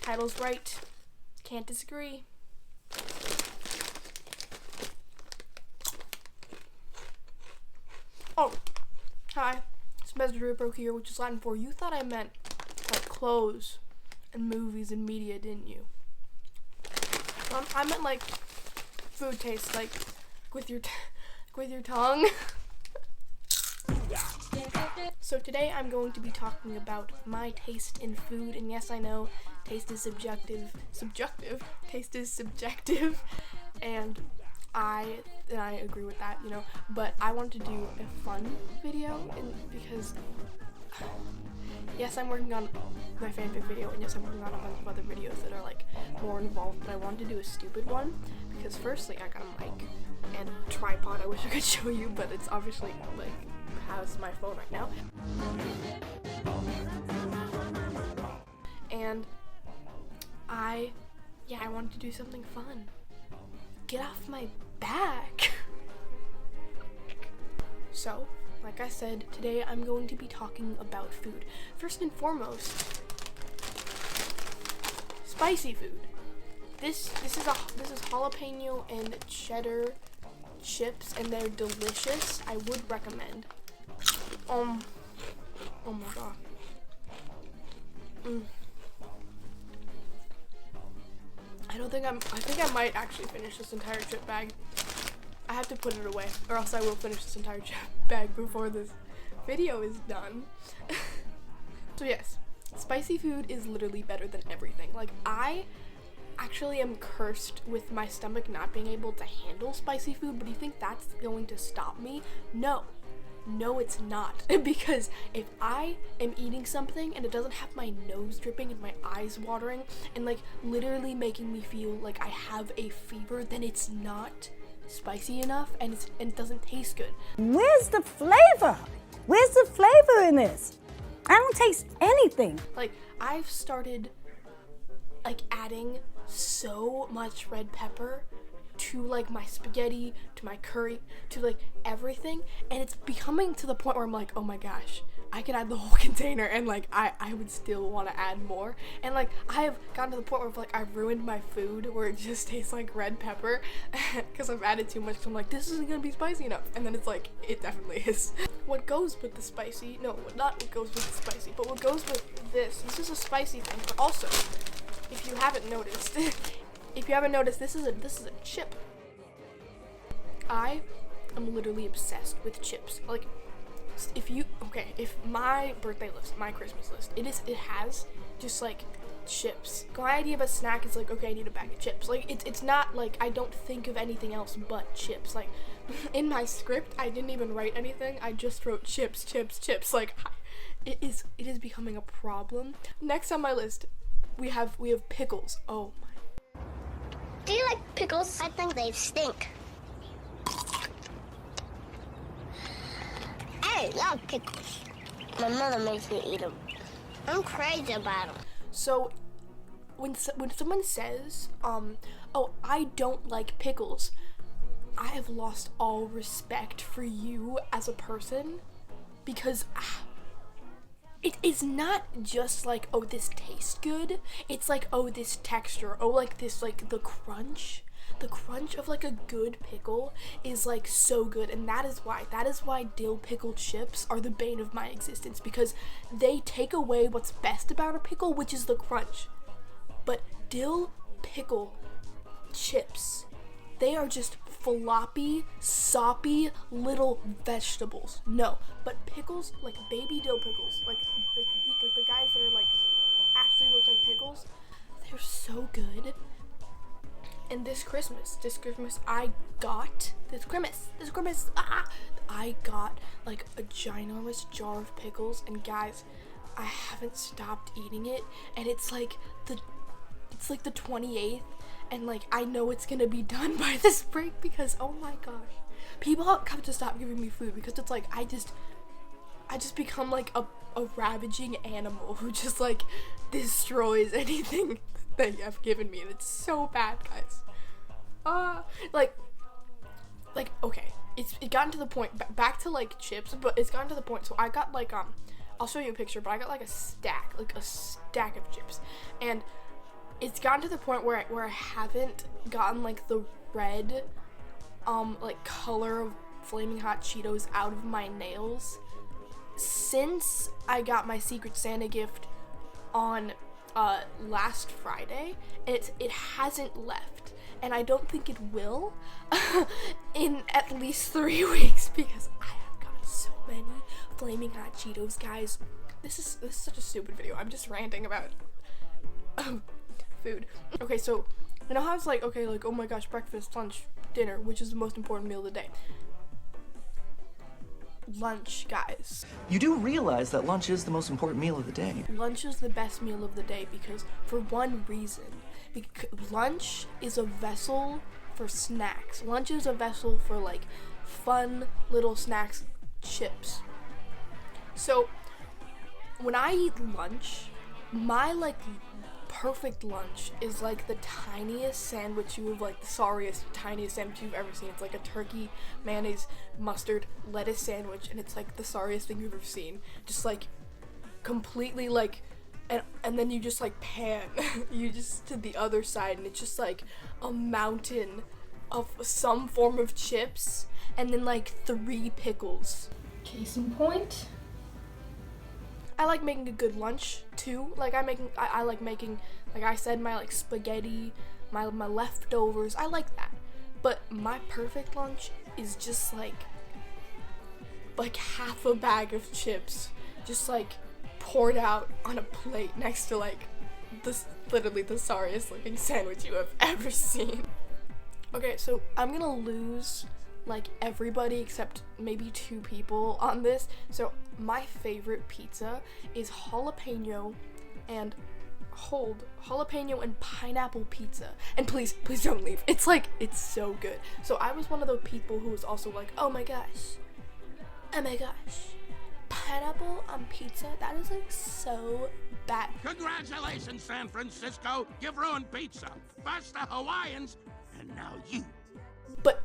Title's right. Can't disagree. Oh, hi. It's Mesodrapo here, which is Latin for you thought I meant like clothes and movies and media, didn't you? I meant like food taste, like with your tongue. So today I'm going to be talking about my taste in food, and yes, I know taste is subjective. Taste is subjective, and I agree with that, you know. But I want to do a fun video, because yes, I'm working on my fanfic video, and yes, I'm working on a bunch of other videos that are like more involved. But I wanted to do a stupid one because, firstly, I got a mic and a tripod. I wish I could show you, but it's obviously like has my phone right now. And I wanted to do something fun. Get off my back. So, like I said, today I'm going to be talking about food. First and foremost, spicy food. This is jalapeno and cheddar chips, and they're delicious. I would recommend. Oh my god. I think I might actually finish this entire chip bag. I have to put it away, or else I will finish this entire chip bag before this video is done. So yes, spicy food is literally better than everything. Like, I actually am cursed with my stomach not being able to handle spicy food, but do you think that's going to stop me? No, it's not. Because if I am eating something and it doesn't have my nose dripping and my eyes watering and like literally making me feel like I have a fever, then it's not spicy enough, and it doesn't taste good. Where's the flavor? Where's the flavor in this? I don't taste anything. Like, I've started like adding so much red pepper to like my spaghetti, to my curry, to like everything, and it's becoming to the point where I'm like, oh my gosh, I could add the whole container, and like I would still want to add more. And like I have gotten to the point where like I've ruined my food where it just tastes like red pepper because I've added too much. So I'm like, this isn't gonna be spicy enough, and then it's like, it definitely is. What goes with the spicy, no, not what goes with the spicy, but what goes with this is a spicy thing. But also, if you haven't noticed, this is a chip. I am literally obsessed with chips. Like, if my birthday list, my Christmas list, it has just like chips. My idea of a snack is like, okay, I need a bag of chips. Like, it's not like I don't think of anything else but chips. Like, in my script, I didn't even write anything. I just wrote chips. Like, it is becoming a problem. Next on my list, we have pickles. Oh my. Do you like pickles? I think they stink. I love pickles. My mother makes me eat them. I'm crazy about them. So, when someone says, oh, I don't like pickles, I have lost all respect for you as a person, because it is not just like, oh, this tastes good. It's like, oh, this texture. Oh, like this, like the crunch of like a good pickle is like so good. And that is why dill pickle chips are the bane of my existence, because they take away what's best about a pickle, which is the crunch. But dill pickle chips, they are just floppy, soppy little vegetables. No, but pickles, like baby dill pickles, like the guys that are like actually look like pickles, they're so good. And this Christmas I got like a ginormous jar of pickles, and guys, I haven't stopped eating it, and it's like the 28th, and like I know it's gonna be done by this break, because oh my gosh, people have to stop giving me food, because it's like I just become like a ravaging animal who just like destroys anything they have given me, and it's so bad, guys. Okay, it gotten to the point, back to like chips, but it's gotten to the point, so I got like I'll show you a picture, but I got like a stack of chips, and it's gotten to the point where I haven't gotten like the red like color of Flaming Hot Cheetos out of my nails since I got my Secret Santa gift on last Friday, and it hasn't left, and I don't think it will in at least 3 weeks because I have got so many Flaming Hot Cheetos, guys. This is such a stupid video. I'm just ranting about food. Okay, so you know how it's like, okay, like, oh my gosh, breakfast, lunch, dinner, which is the most important meal of the day? Lunch, guys. You do realize that lunch is the most important meal of the day. Lunch is the best meal of the day because, for one reason, lunch is a vessel for snacks. Lunch is a vessel for like fun little snacks, chips. So when I eat lunch, my like perfect lunch is like the tiniest sandwich the sorriest, tiniest sandwich you've ever seen. It's like a turkey, mayonnaise, mustard, lettuce sandwich, and it's like the sorriest thing you've ever seen. Just like completely like, and then you just like pan, you just to the other side, and it's just like a mountain of some form of chips, and then like 3 pickles. Case in point. I like making a good lunch too. Like I like making, like I said, my like spaghetti, my leftovers. I like that. But my perfect lunch is just like half a bag of chips, just like poured out on a plate next to like this literally the sorriest looking sandwich you have ever seen. Okay, so I'm gonna lose like everybody except maybe 2 people on this. So my favorite pizza is jalapeno and pineapple pizza. And please don't leave. It's so good. So I was one of those people who was also like, oh my gosh, pineapple on pizza, that is like so bad. Congratulations, San Francisco. You've ruined pizza. First the Hawaiians, and now you. But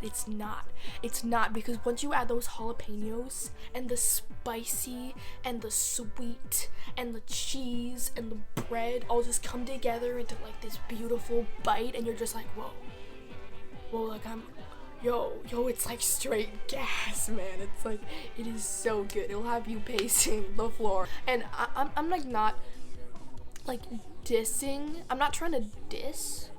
it's not because once you add those jalapenos and the spicy and the sweet and the cheese and the bread all just come together into like this beautiful bite, and you're just like, whoa, like it's like straight gas, man. It's like, it is so good. It'll have you pacing the floor. And I'm like not like dissing. I'm not trying to diss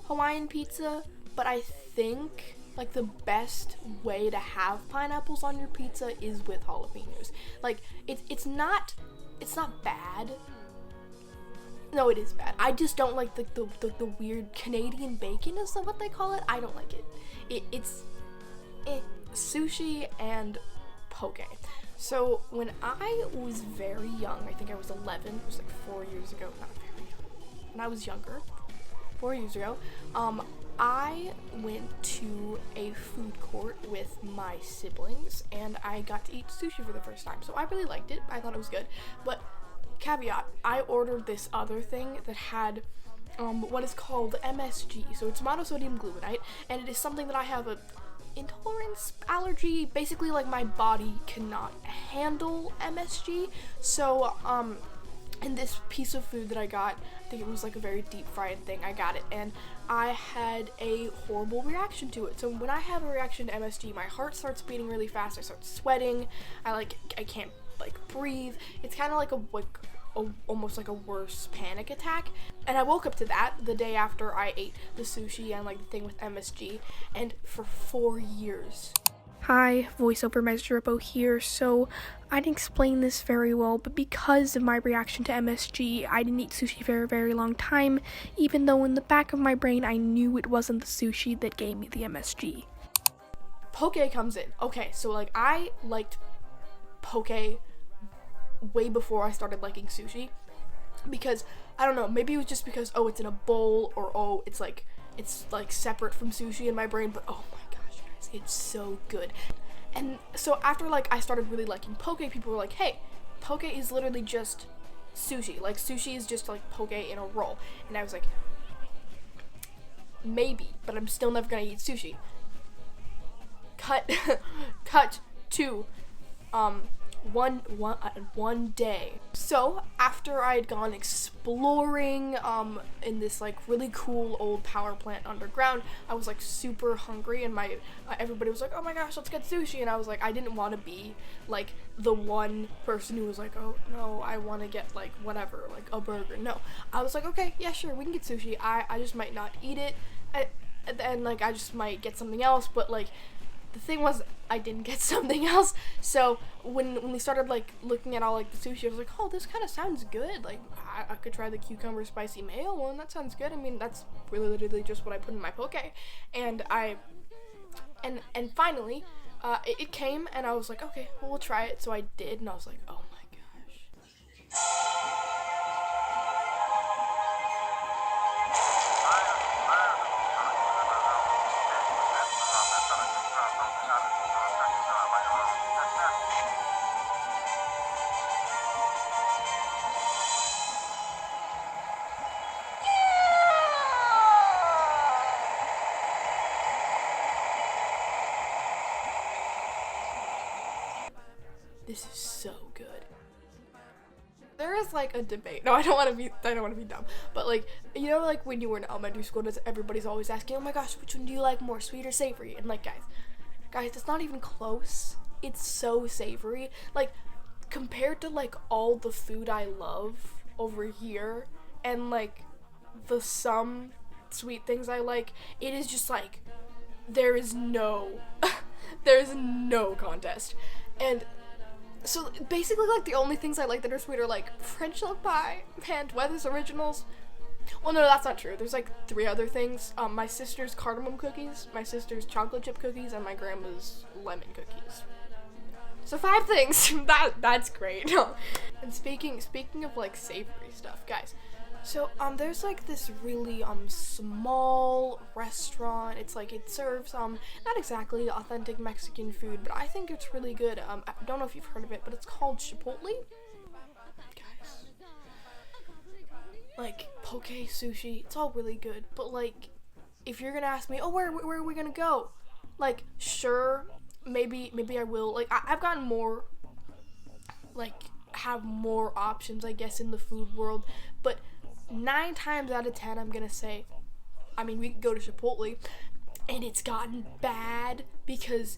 Hawaiian pizza, but I think like the best way to have pineapples on your pizza is with jalapenos. Like it's not bad. No, it is bad. I just don't like the weird Canadian bacon, is that what they call it? I don't like it. It's sushi and poke. So when I was very young, I think I was 11, it was like 4 years ago, not very young. When I was younger, 4 years ago, I went to a food court with my siblings, and I got to eat sushi for the first time. So I really liked it. I thought it was good. But caveat, I ordered this other thing that had what is called MSG. So it's monosodium glutamate, and it is something that I have a intolerance, allergy. Basically, like, my body cannot handle MSG. So in this piece of food that I got, I think it was like a very deep fried thing, I got it, and I had a horrible reaction to it. So when I have a reaction to MSG, my heart starts beating really fast, I start sweating, I can't like breathe. It's kind of like almost like a worse panic attack. And I woke up to that the day after I ate the sushi and like the thing with MSG, and for 4 years. Hi, voiceover Mesripo here. So I didn't explain this very well, but because of my reaction to MSG, I didn't eat sushi for a very long time, even though in the back of my brain I knew it wasn't the sushi that gave me the MSG. Poke comes in. Okay, so like I liked poke way before I started liking sushi, because I don't know, maybe it was just because it's in a bowl, or it's like separate from sushi in my brain, but oh my gosh, guys, it's so good. And so after like I started really liking poke, people were like, hey, poke is literally just sushi. Like sushi is just like poke in a roll. And I was like, maybe, but I'm still never gonna eat sushi. Cut to one day. So after I had gone exploring in this like really cool old power plant underground, I was like super hungry, and my everybody was like, oh my gosh, let's get sushi, and I was like, I didn't want to be like the one person who was like, oh no, I want to get like whatever, like a burger. No, I was like, okay, yeah, sure, we can get sushi. I just might not eat it, and like I just might get something else, but like the thing was, I didn't get something else. So when we started like looking at all like the sushi, I was like, oh, this kind of sounds good. Like I could try the cucumber spicy mayo one. That sounds good. I mean, that's really literally just what I put in my poke. And and finally, it came, and I was like, okay, well, we'll try it. So I did, and I was like, oh my gosh. This is so good. There is like a debate. No, I don't want to be dumb. But like, you know, like when you were in elementary school, everybody's always asking, oh my gosh, which one do you like more, sweet or savory? And like, guys, it's not even close. It's so savory. Like, compared to like all the food I love over here, and like some sweet things I like, it is just like, there's no contest. And so basically, like, the only things I like that are sweet are like French milk pie and Weathers Originals. Well, no, that's not true. There's like 3 other things. My sister's cardamom cookies, my sister's chocolate chip cookies, and my grandma's lemon cookies. So 5 things. That's great. And speaking of like savory stuff, guys. So there's like this really small restaurant. It's like it serves not exactly authentic Mexican food, but I think it's really good. I don't know if you've heard of it, but it's called Chipotle. Guys, like poke, sushi, it's all really good. But like, if you're gonna ask me, oh, where are we gonna go? Like, sure, maybe I will. Like, I've gotten more, like, have more options, I guess, in the food world, but 9 times out of 10, I'm gonna say, I mean, we could go to Chipotle, and it's gotten bad because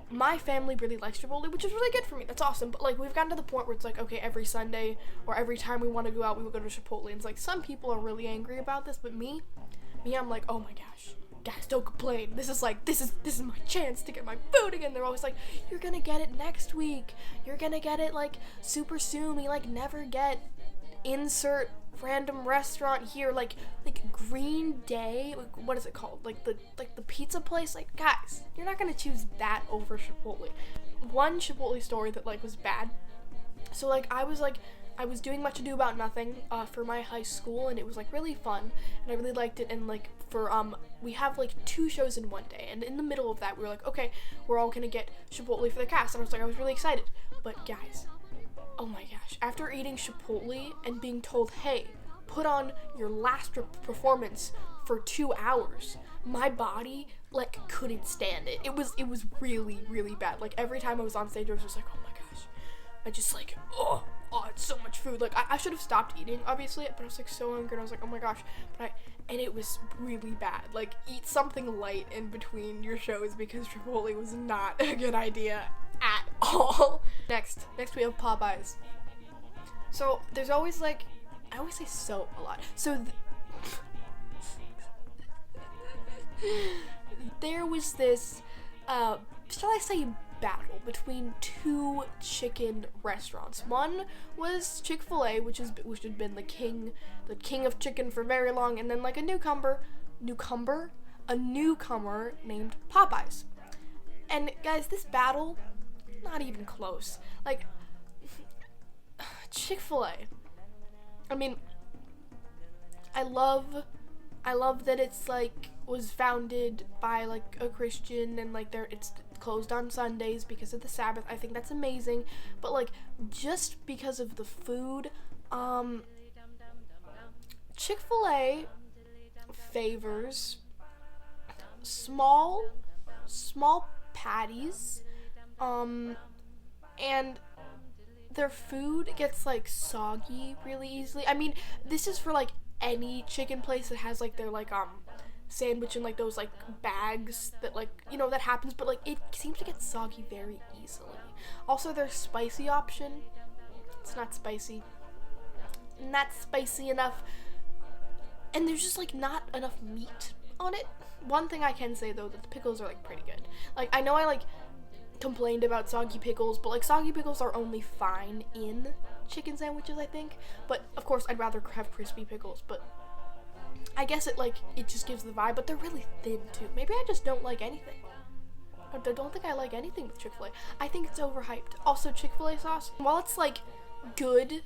my family really likes Chipotle, which is really good for me. That's awesome. But like, we've gotten to the point where it's like, okay, every Sunday or every time we want to go out, we will go to Chipotle. And it's like, some people are really angry about this, but me, I'm like, oh my gosh, guys, don't complain. This is my chance to get my food again. They're always like, you're gonna get it next week. You're gonna get it like super soon. We like never get insert random restaurant here, like Green Day, like, what is it called, like the pizza place. Like, guys, you're not gonna choose that over Chipotle. One Chipotle story that like was bad. So like I was doing Much Ado About Nothing for my high school, and it was like really fun, and I really liked it. And like for we have like 2 shows in one day, and in the middle of that we were like, okay, we're all gonna get Chipotle for the cast, and I was really excited. But guys, oh my gosh, after eating Chipotle and being told, hey, put on your last performance for 2 hours, my body like couldn't stand it. It was really, really bad. Like, every time I was on stage, I was just like, oh my gosh, I just like, oh, it's so much food. Like, I should have stopped eating, obviously, but I was like so hungry, and I was like, oh my gosh, and it was really bad. Like, eat something light in between your shows, because Chipotle was not a good idea at all. Next we have Popeyes. So there's always like, I always say so a lot. So there was this, shall I say, battle between 2 chicken restaurants. One was Chick-fil-A, which had been the king of chicken for very long, and then like a newcomer named Popeyes. And guys, this battle, not even close. Like, Chick-fil-A, I mean, I love that it's like was founded by like a Christian, and like it's closed on Sundays because of the Sabbath. I think that's amazing. But like, just because of the food, Chick-fil-A favors small patties, and their food gets like soggy really easily. I mean, this is for like any chicken place that has like their like sandwich in like those like bags that like, you know, that happens, but like it seems to get soggy very easily. Also, their spicy option, it's not spicy enough, and there's just like not enough meat on it. One thing I can say though, that the pickles are like pretty good. Like, I know I like complained about soggy pickles, but like soggy pickles are only fine in chicken sandwiches, I think. But of course I'd rather have crispy pickles, but I guess it just gives the vibe. But they're really thin too. Maybe I just don't like anything. I don't think I like anything with Chick-fil-A. I think it's overhyped. Also, Chick-fil-A sauce, while it's like good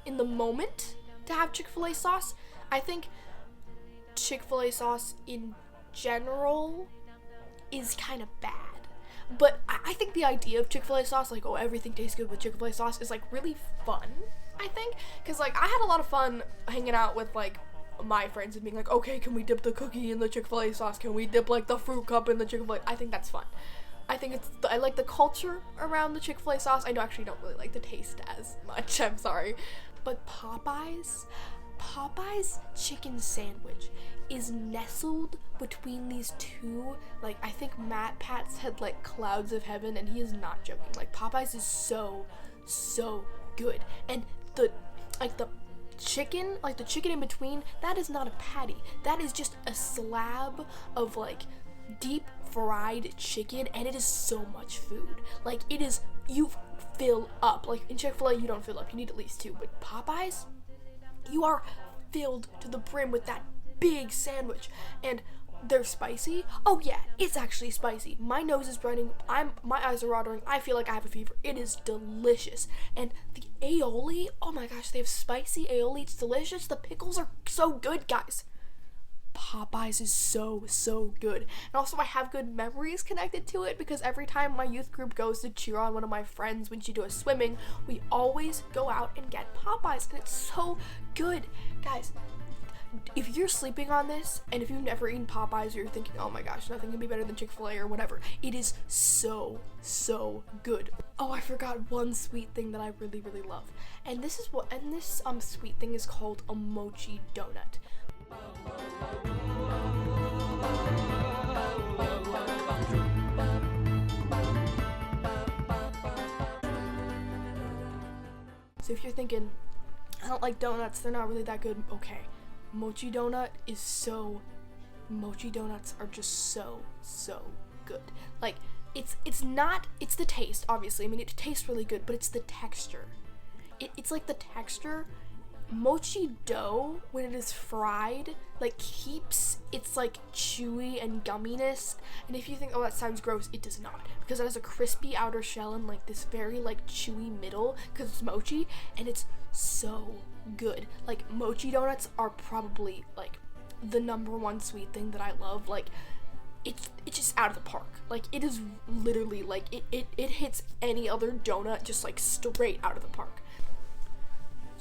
in the moment to have Chick-fil-A sauce, I think Chick-fil-A sauce in general is kind of bad. But I think the idea of Chick-fil-A sauce, like, oh, everything tastes good with Chick-fil-A sauce, is like really fun, I think. Because like I had a lot of fun hanging out with like my friends and being like, okay, can we dip the cookie in the Chick-fil-A sauce? Can we dip like the fruit cup in the Chick-fil-A? I think that's fun. I think I like the culture around the Chick-fil-A sauce. I actually don't really like the taste as much, I'm sorry. But Popeyes chicken sandwich is nestled between these two, like, I think Matt Pat said like clouds of heaven, and he is not joking. Like, Popeyes is so good. And the chicken in between, that is not a patty. That is just a slab of like deep fried chicken, and it is so much food. Like, it is, you fill up. Like in Chick-fil-A you don't fill up, you need at least two, but Popeyes, you are filled to the brim with that big sandwich. And they're spicy. Oh yeah, it's actually spicy. My nose is running. My eyes are watering. I feel like I have a fever. It is delicious. And the aioli, oh my gosh, they have spicy aioli. It's delicious. The pickles are so good, guys. Popeyes is so good. And also, I have good memories connected to it, because every time my youth group goes to cheer on one of my friends when she does swimming, we always go out and get Popeyes, and it's so good. Guys, if you're sleeping on this, and if you've never eaten Popeyes, or you're thinking, oh my gosh, nothing can be better than Chick-fil-A or whatever, it is so good. Oh, I forgot one sweet thing that I really love. And this sweet thing is called a mochi donut. So if you're thinking, I don't like donuts, they're not really that good, okay. Mochi donuts are just so good. Like, it's the taste, obviously. I mean, it tastes really good, but it's the texture. It's like the texture. Mochi dough, when it is fried, like, keeps its like chewy and gumminess. And if you think, oh, that sounds gross, it does not, because it has a crispy outer shell and like this very like chewy middle, because it's mochi, and it's so good. Like, mochi donuts are probably like the number one sweet thing that I love. Like, it's just out of the park. Like, it is literally like it hits any other donut just like straight out of the park.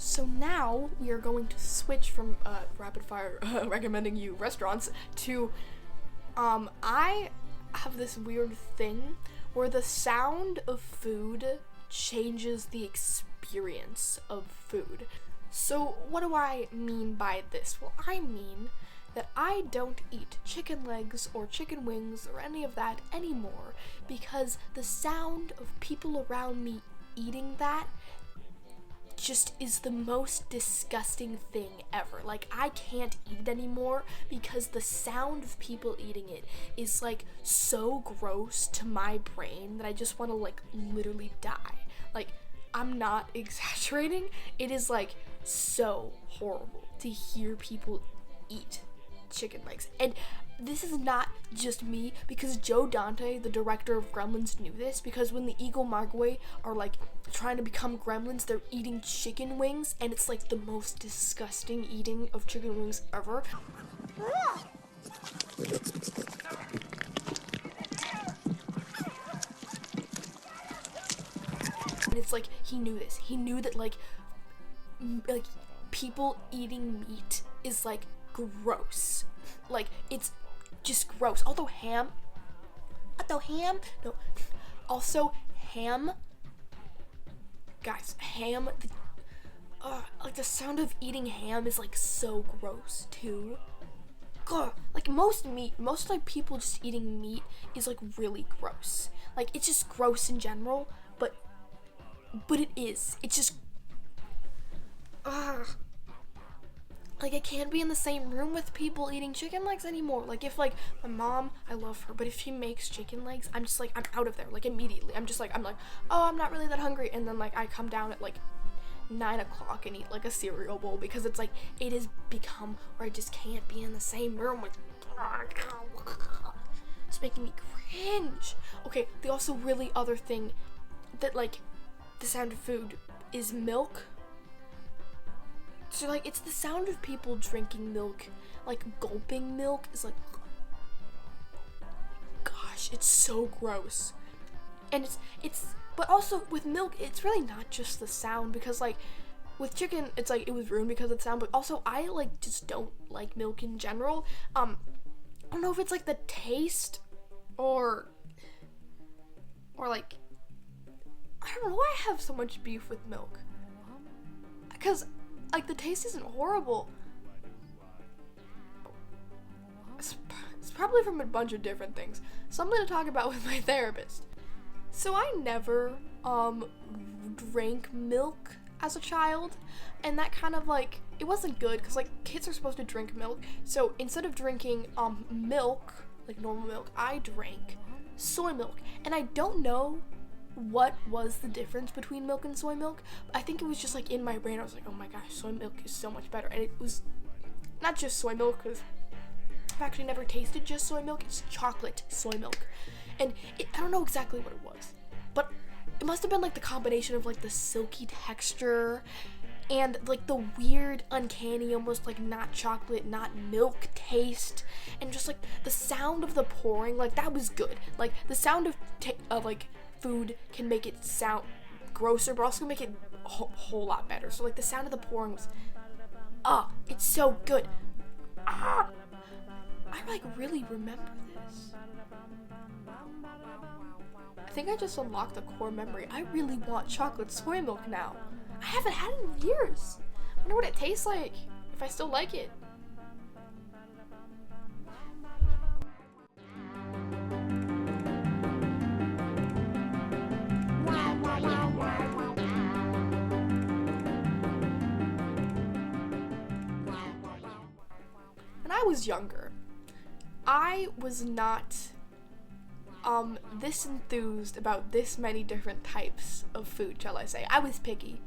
So now we are going to switch from rapid fire recommending you restaurants to I have this weird thing where the sound of food changes the experience of food. So what do I mean by this? Well, I mean that I don't eat chicken legs or chicken wings or any of that anymore, because the sound of people around me eating that just is the most disgusting thing ever. Like, I can't eat it anymore because the sound of people eating it is like so gross to my brain that I just want to like literally die. Like, I'm not exaggerating. It is like so horrible to hear people eat chicken legs. And this is not just me, because Joe Dante, the director of Gremlins, knew this, because when the Eagle Margway are like trying to become gremlins, they're eating chicken wings, and it's like the most disgusting eating of chicken wings ever. And it's like, he knew this. He knew that like people eating meat is like gross. Like, it's just gross. Also ham, guys, ham, like the sound of eating ham is like so gross too. God, like most like people just eating meat is like really gross. Like it's just gross in general, but it's just, like I can't be in the same room with people eating chicken legs anymore. Like if like my mom, I love her, but if she makes chicken legs, I'm just like, I'm out of there, like immediately. I'm like, oh, I'm not really that hungry. And then like I come down at like 9 o'clock and eat like a cereal bowl because it's like, it has become where I just can't be in the same room with, it's making me cringe. Okay, the also really other thing that like the sound of food is milk. So like it's the sound of people drinking milk, like gulping milk is like, gosh, it's so gross. And it's but also with milk, it's really not just the sound, because like with chicken, it's like it was ruined because of the sound, but also I like just don't like milk in general. I don't know if it's like the taste or like, I don't know why I have so much beef with milk. Because like the taste isn't horrible. It's probably from a bunch of different things. Something to talk about with my therapist. So I never drank milk as a child, and that kind of like, it wasn't good because like kids are supposed to drink milk. So instead of drinking milk, like normal milk, I drank soy milk. And I don't know what was the difference between milk and soy milk. I think it was just like in my brain, I was like, oh my gosh, soy milk is so much better. And it was not just soy milk, because I've actually never tasted just soy milk. It's chocolate soy milk. And I don't know exactly what it was, but it must have been like the combination of like the silky texture and like the weird, uncanny, almost like not chocolate, not milk taste, and just like the sound of the pouring, like that was good. Like the sound of like food can make it sound grosser, but also make it a whole lot better. So like the sound of the pouring was, it's so good. I like really remember this. I think I just unlocked a core memory. I really want chocolate soy milk now. I haven't had it in years. I wonder what it tastes like, if I still like it. When I was younger, I was not this enthused about this many different types of food, shall I say. I was picky.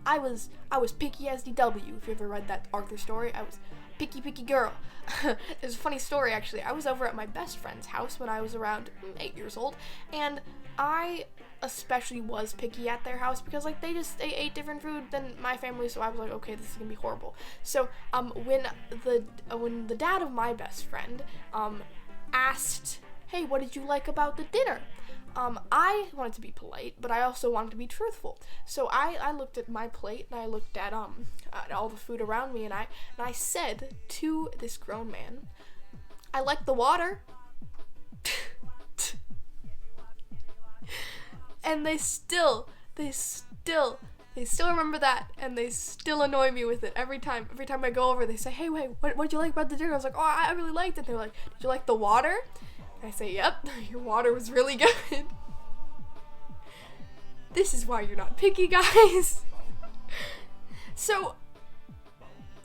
I was picky as DW. If you ever read that Arthur story, I was picky girl. It's a funny story actually. I was over at my best friend's house when I was around 8 years old, and I especially was picky at their house because like they ate different food than my family, so I was like, okay, this is gonna be horrible. So when the dad of my best friend asked, hey, what did you like about the dinner? I wanted to be polite, but I also wanted to be truthful. So I looked at my plate and I looked at all the food around me, and I said to this grown man, I like the water. And they still remember that, and they still annoy me with it every time I go over. They say, hey, wait, what did you like about the dinner? I was like, oh, I really liked it. They're like, did you like the water? I say, yep, your water was really good. This is why you're not picky, guys. So,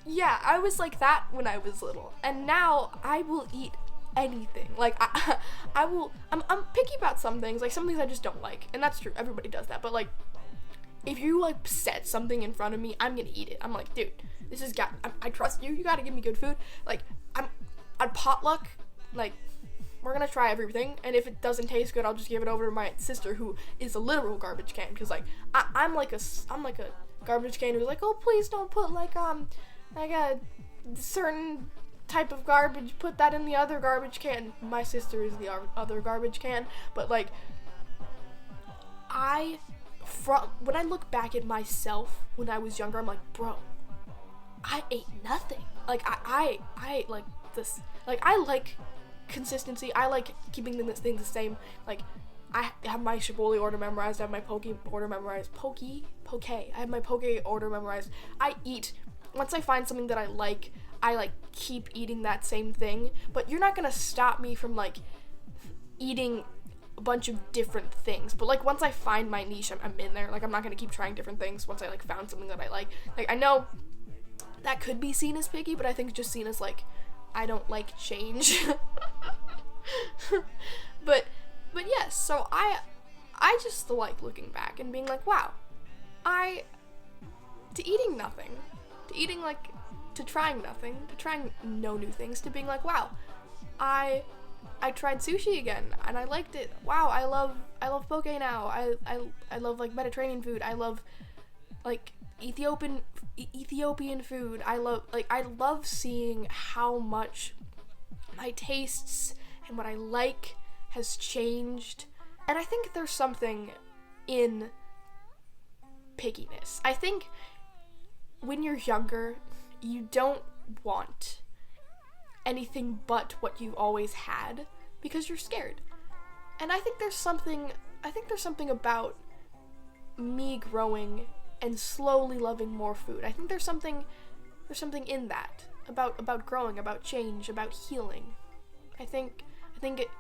yeah, I was like that when I was little, and now I will eat anything. Like, I'm picky about some things. Like, some things I just don't like, and that's true, everybody does that, but like, if you like set something in front of me, I'm gonna eat it. I'm like, dude, this is I trust you, you gotta give me good food. Like, I'm at potluck, like, we're gonna try everything, and if it doesn't taste good, I'll just give it over to my sister, who is a literal garbage can, because like I'm like a garbage can who's like, oh, please don't put like a certain type of garbage, put that in the other garbage can. My sister is the other garbage can, but like when I look back at myself when I was younger, I'm like, bro, I ate nothing. Like I ate like this. Like I like consistency. I like keeping things the same. Like I have my Chipotle order memorized. I have my Poke order memorized. Poke. I have my Poke order memorized. I eat. Once I find something that I like keep eating that same thing. But you're not gonna stop me from like eating a bunch of different things. But like once I find my niche, I'm in there. Like I'm not gonna keep trying different things once I like found something that I like. Like I know that could be seen as picky, but I think it's just seen as like I don't like change. but yes, so I just like looking back and being like, wow, to eating nothing, to eating like, to trying nothing, to trying no new things, to being like, wow, I tried sushi again and I liked it. Wow, I love poke now. I love like Mediterranean food. I love like Ethiopian food. I love seeing how much my tastes and what I like has changed. And I think there's something in pickiness. I think when you're younger, you don't want anything but what you always had because you're scared. And I think there's something about me growing and slowly loving more food. I think there's something in that about growing, about change, about healing. I think it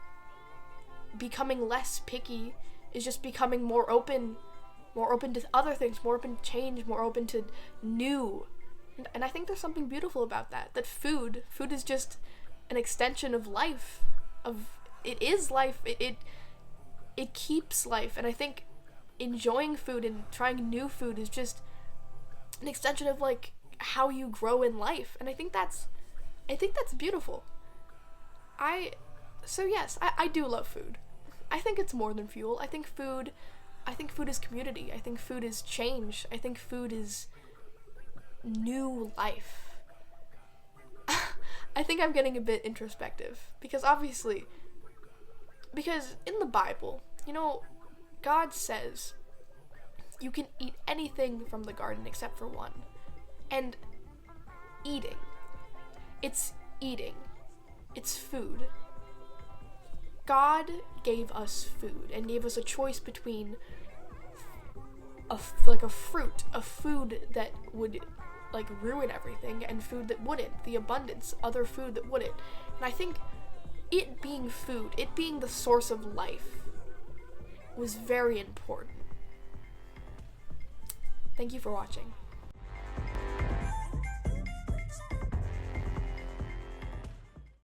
becoming less picky is just becoming more open to other things, more open to change, more open to new. And I think there's something beautiful about that food is just an extension of life, it is life, it keeps life. And I think enjoying food and trying new food is just an extension of like how you grow in life. And I think that's beautiful. So yes, I do love food. I think it's more than fuel. I think food is community. I think food is change. I think food is new life. I think I'm getting a bit introspective because in the Bible, you know, God says you can eat anything from the garden except for one. And eating. It's food. God gave us food and gave us a choice between a food that would like ruin everything and food that wouldn't, the abundance, other food that wouldn't. And I think it being food, it being the source of life was very important. Thank you for watching.